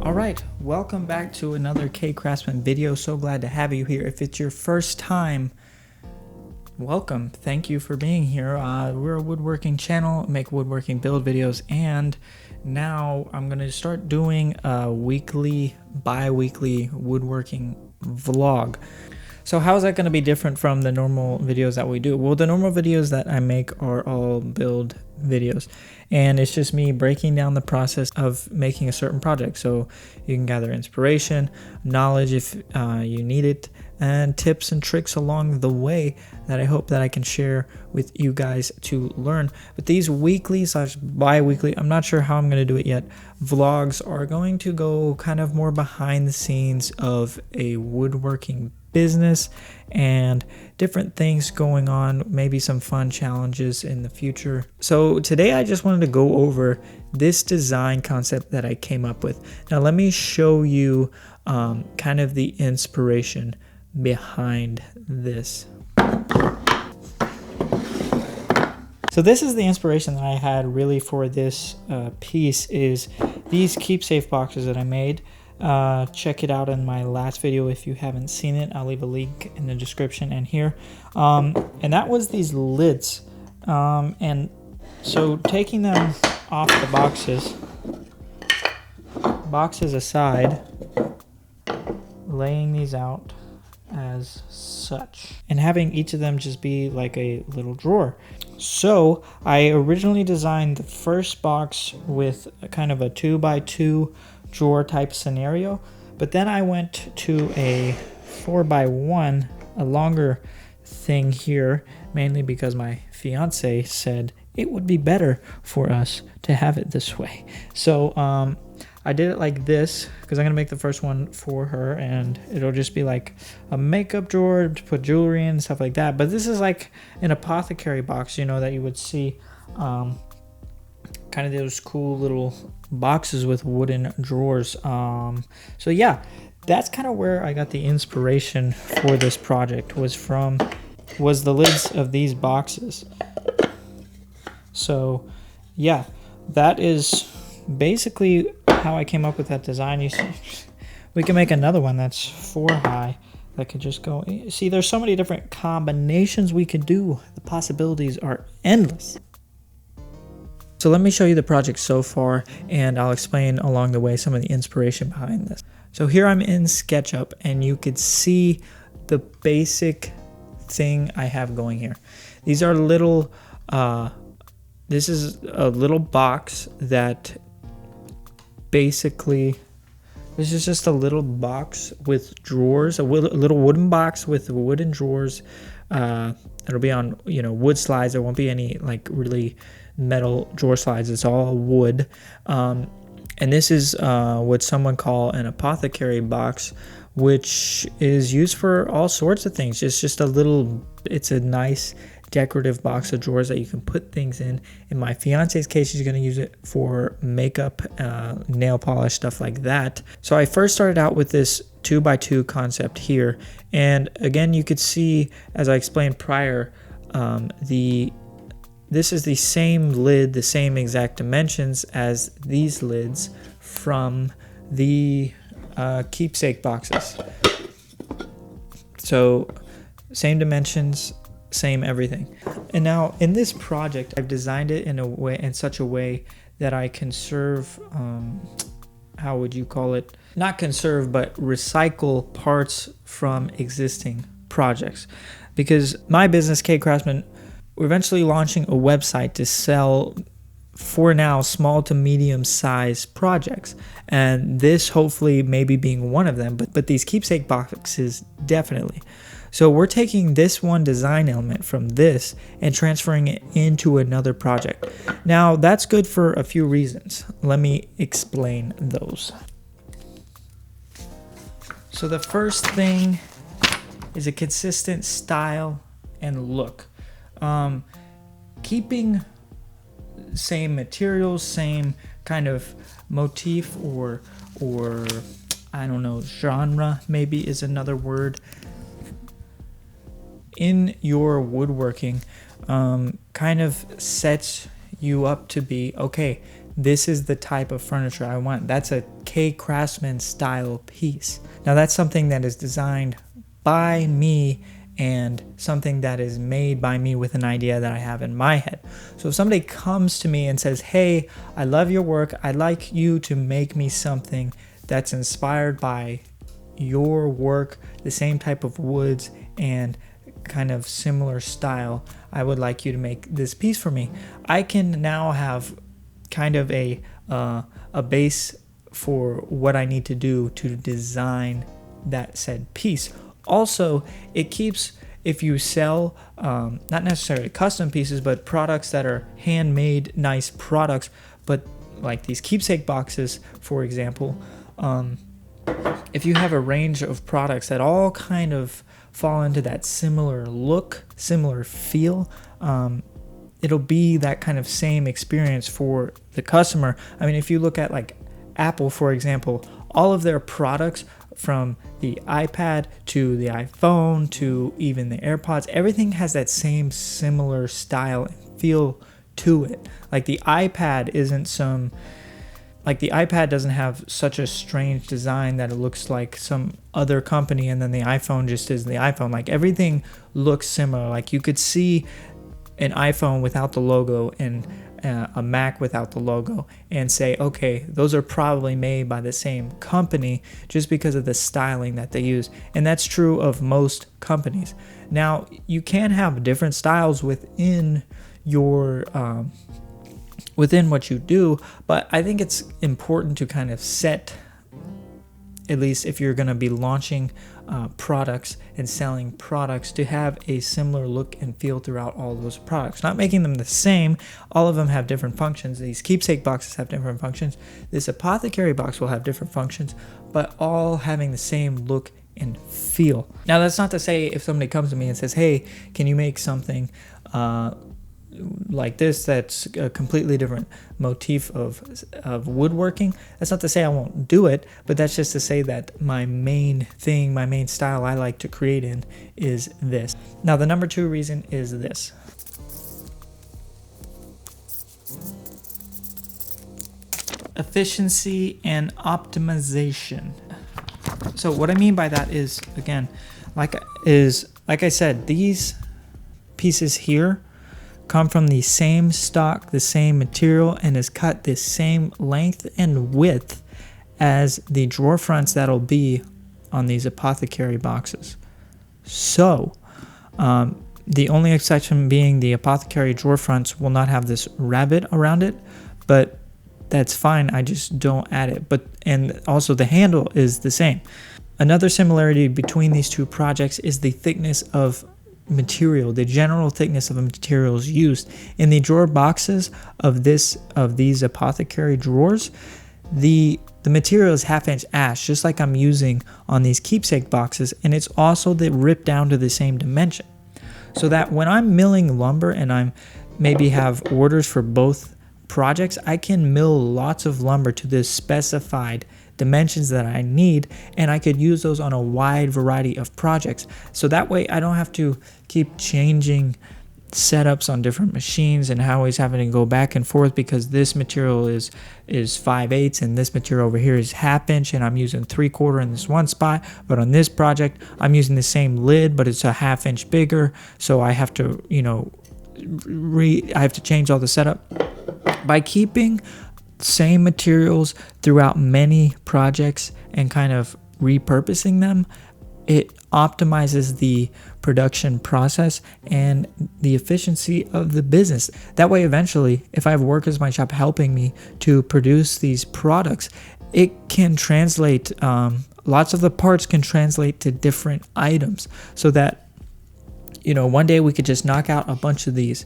All right, welcome back to another K Craftsman video. So glad to have you here. If it's your first time, welcome. Thank you for being here. We're a woodworking channel, make woodworking build videos, and now I'm going to start doing a weekly, bi-weekly woodworking vlog. So how is that going to be different from the normal videos that we do? Well, the normal videos that I make are all build videos, and it's just me breaking down the process of making a certain project. So you can gather inspiration, knowledge if you need it, and tips and tricks along the way that I hope that I can share with you guys to learn. But these weekly / bi-weekly, I'm not sure how I'm going to do it yet, vlogs are going to go kind of more behind the scenes of a woodworking business and different things going on, maybe some fun challenges in the future. So today I just wanted to go over this design concept that I came up with. Now let me show you kind of the inspiration behind this. So this is the inspiration that I had really for this piece, is these keepsake boxes that I made. Check it out in my last video if you haven't seen it. I'll leave a link in the description and here. And that was these lids. And so taking them off the boxes aside, laying these out as such, and having each of them just be like a little drawer. So I originally designed the first box with a kind of a 2x2 drawer type scenario, but then I went to a 4x1, a longer thing here, mainly because my fiance said it would be better for us to have it this way. So I did it like this because I'm gonna make the first one for her, and it'll just be like a makeup drawer to put jewelry in and stuff like that. But this is like an apothecary box, you know, that you would see kind of those cool little boxes with wooden drawers. So yeah, that's kind of where I got the inspiration for this project, was the lids of these boxes. So yeah, that is basically how I came up with that design. You see, we can make another one that's 4 high that could just go. See, there's so many different combinations we could do. The possibilities are endless. So let me show you the project so far, and I'll explain along the way some of the inspiration behind this. So here I'm in SketchUp, and you could see the basic thing I have going here. These are little, this is a little box that basically, this is just a little box with drawers, a little wooden box with wooden drawers. It'll be on, you know, wood slides. There won't be any like really metal drawer slides. It's all wood. And this is what someone call an apothecary box, which is used for all sorts of things. It's just it's a nice decorative box of drawers that you can put things in. In my fiance's case, she's going to use it for makeup, nail polish, stuff like that. So I first started out with this 2x2 concept here, and again, you could see, as I explained prior, this is the same lid, the same exact dimensions as these lids from the keepsake boxes. So same dimensions, same everything. And now in this project, I've designed it in such a way that I conserve, how would you call it? Not conserve, but recycle parts from existing projects. Because my business, K Craftsman, we're eventually launching a website to sell, for now, small to medium size projects. And this hopefully maybe being one of them, but these keepsake boxes definitely. So we're taking this one design element from this and transferring it into another project. Now that's good for a few reasons. Let me explain those. So the first thing is a consistent style and look. Keeping same materials, same kind of motif or I don't know, genre maybe is another word, in your woodworking kind of sets you up to be, okay, this is the type of furniture I want. That's a K Craftsman style piece. Now that's something that is designed by me and something that is made by me with an idea that I have in my head. So if somebody comes to me and says, hey, I love your work, I'd like you to make me something that's inspired by your work, the same type of woods and kind of similar style, I would like you to make this piece for me. I can now have kind of a base for what I need to do to design that said piece. Also, it keeps, if you sell not necessarily custom pieces, but products that are handmade, nice products, but like these keepsake boxes, for example, if you have a range of products that all kind of fall into that similar look, similar feel, it'll be that kind of same experience for the customer. I mean, if you look at like Apple, for example, all of their products from the iPad to the iPhone to even the AirPods, everything has that same similar style and feel to it. Like the iPad doesn't have such a strange design that it looks like some other company, and then the iPhone just is the iPhone. Like everything looks similar. Like you could see an iPhone without the logo and a Mac without the logo and say, okay, those are probably made by the same company just because of the styling that they use. And that's true of most companies. Now, you can have different styles within your within what you do, but I think it's important to kind of set, at least if you're going to be launching products and selling products, to have a similar look and feel throughout all those products. Not making them the same. All of them have different functions. These keepsake boxes have different functions. This apothecary box will have different functions, but all having the same look and feel. Now, that's not to say if somebody comes to me and says, hey, can you make something like this that's a completely different motif of woodworking, that's not to say I won't do it, but that's just to say that my main thing, my main style I like to create in is this. Now the number 2 reason is this. Efficiency and optimization. So what I mean by that is, again, like I said, these pieces here come from the same stock, the same material, and is cut the same length and width as the drawer fronts that'll be on these apothecary boxes. So the only exception being the apothecary drawer fronts will not have this rabbet around it, but that's fine, I just don't add it. And also the handle is the same. Another similarity between these two projects is the thickness of material, the general thickness of the materials used. In the drawer boxes of these apothecary drawers, the material is 1/2 inch ash, just like I'm using on these keepsake boxes, and it's also ripped down to the same dimension. So that when I'm milling lumber and I'm maybe have orders for both projects, I can mill lots of lumber to the specified dimensions that I need, and I could use those on a wide variety of projects. So that way I don't have to keep changing setups on different machines and always having to go back and forth because this material is 5/8 and this material over here is 1/2 inch and I'm using 3/4 in this one spot, but on this project I'm using the same lid but it's a 1/2 inch bigger, so I have to I have to change all the setup. By keeping same materials throughout many projects and kind of repurposing them, it optimizes the production process and the efficiency of the business. That way, eventually, if I have workers in my shop helping me to produce these products, it can translate, lots of the parts can translate to different items so that, one day we could just knock out a bunch of these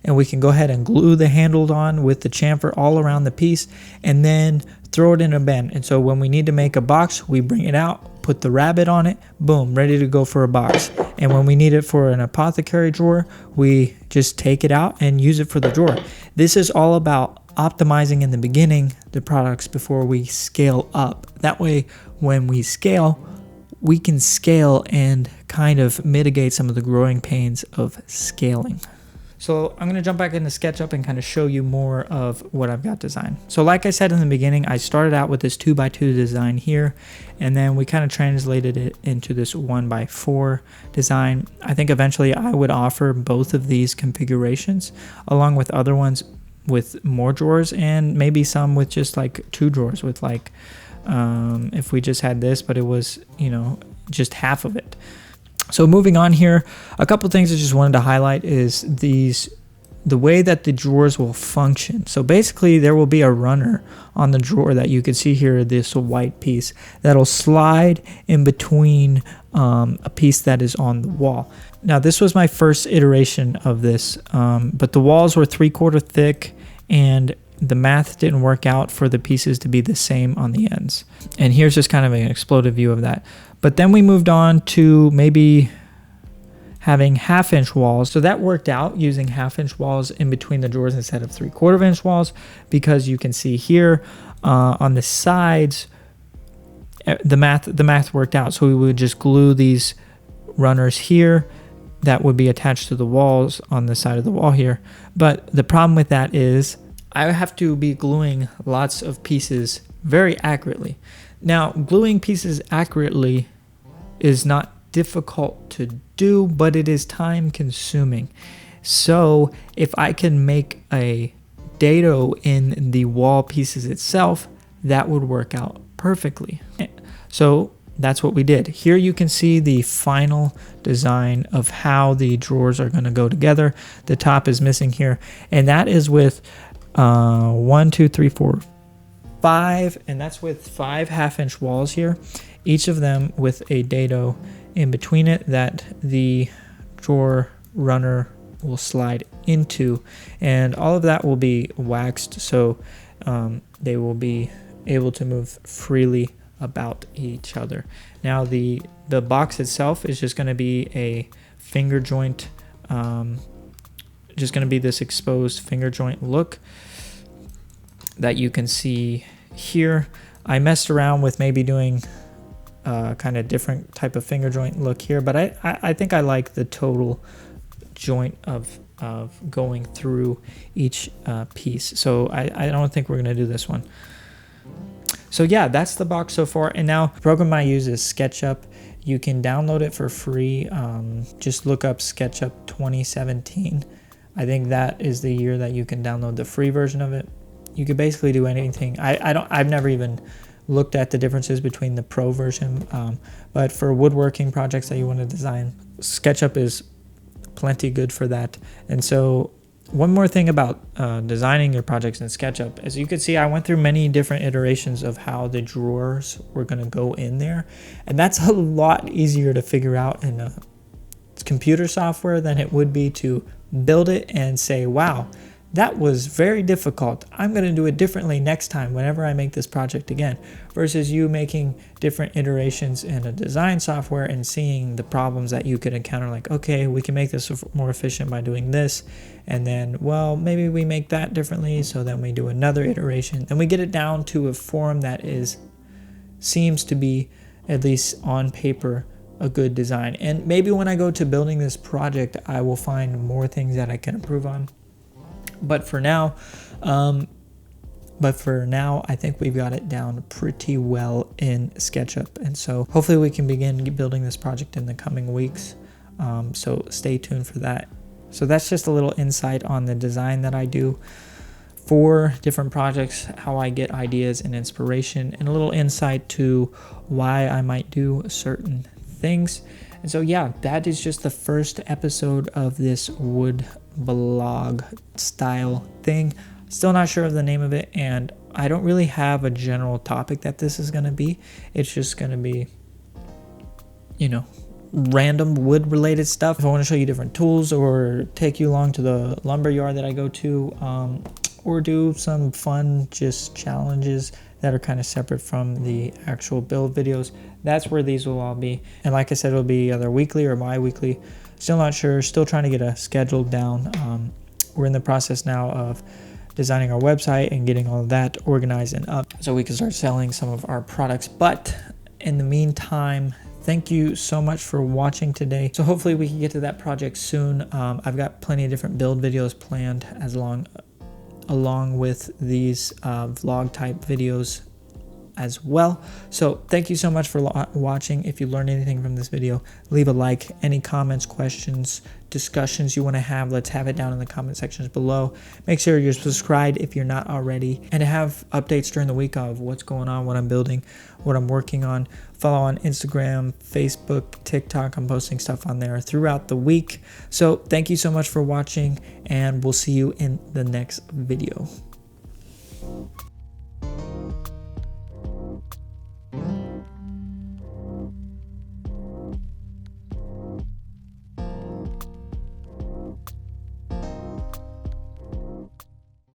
and we can go ahead and glue the handle on with the chamfer all around the piece and then throw it in a bin. And so when we need to make a box, we bring it out, put the rabbet on it, boom, ready to go for a box. And when we need it for an apothecary drawer, we just take it out and use it for the drawer. This is all about optimizing in the beginning the products before we scale up. That way, when we scale, we can scale and kind of mitigate some of the growing pains of scaling. So I'm going to jump back into SketchUp and kind of show you more of what I've got designed. So like I said in the beginning, I started out with this 2x2 design here, and then we kind of translated it into this 1x4 design. I think eventually I would offer both of these configurations along with other ones with more drawers, and maybe some with just like 2 drawers with like, if we just had this, but it was, you know, just half of it. So moving on here, a couple things I just wanted to highlight is the way that the drawers will function. So basically there will be a runner on the drawer that you can see here, this white piece that'll slide in between a piece that is on the wall. Now this was my first iteration of this, but the walls were 3/4 thick and the math didn't work out for the pieces to be the same on the ends. And here's just kind of an exploded view of that. But then we moved on to maybe having 1/2 inch walls. So that worked out using 1/2 inch walls in between the drawers instead of 3/4 inch walls, because you can see here on the sides, the math worked out. So we would just glue these runners here that would be attached to the walls on the side of the wall here. But the problem with that is I have to be gluing lots of pieces very accurately. Now, gluing pieces accurately is not difficult to do, but it is time consuming. So if I can make a dado in the wall pieces itself, that would work out perfectly. So that's what we did. Here you can see the final design of how the drawers are going to go together. The top is missing here, and that is with 1, 2, 3, 4, 5, and that's with 5 1/2 inch walls here, each of them with a dado in between it that the drawer runner will slide into, and all of that will be waxed so they will be able to move freely about each other. Now the box itself is just going to be a finger joint, just going to be this exposed finger joint look that you can see here. I messed around with maybe doing kind of different type of finger joint look here, but I think I like the total joint of going through each piece. So I don't think we're going to do this one. So yeah, that's the box so far. And now the program I use is SketchUp. You can download it for free. Just look up SketchUp 2017. I think that is the year that you can download the free version of it. You could basically do anything. I've never even looked at the differences between the pro version, but for woodworking projects that you want to design, SketchUp is plenty good for that. And so one more thing about designing your projects in SketchUp, as you can see, I went through many different iterations of how the drawers were going to go in there, and that's a lot easier to figure out in a computer software than it would be to build it and say, wow, that was very difficult. I'm going to do it differently next time whenever I make this project again, versus you making different iterations in a design software and seeing the problems that you could encounter, like, okay, we can make this more efficient by doing this, and then, well, maybe we make that differently, so then we do another iteration, and we get it down to a form that seems to be, at least on paper, a good design. And maybe when I go to building this project, I will find more things that I can improve on. But for now, I think we've got it down pretty well in SketchUp. And so hopefully we can begin building this project in the coming weeks. So stay tuned for that. So that's just a little insight on the design that I do for different projects, how I get ideas and inspiration, and a little insight to why I might do certain things. And so yeah, that is just the first episode of this wood blog style thing. Still not sure of the name of it, and I don't really have a general topic that this is going to be. It's just going to be, random wood related stuff. If I want to show you different tools or take you along to the lumber yard that I go to, or do some fun just challenges that are kind of separate from the actual build videos, that's where these will all be. And like I said, it'll be either weekly or bi-weekly. Still not sure, still trying to get a schedule down. We're in the process now of designing our website and getting all of that organized and up so we can start selling some of our products. But in the meantime, thank you so much for watching today. So hopefully we can get to that project soon. I've got plenty of different build videos planned along with these vlog type videos as well. So thank you so much for watching. If you learned anything from this video, leave a like. Any comments, questions, discussions you want to have, let's have it down in the comment sections below. Make sure you're subscribed if you're not already, and to have updates during the week of what's going on, what I'm building, what I'm working on. Follow on Instagram, Facebook, TikTok. I'm posting stuff on there throughout the week. So thank you so much for watching, and we'll see you in the next video.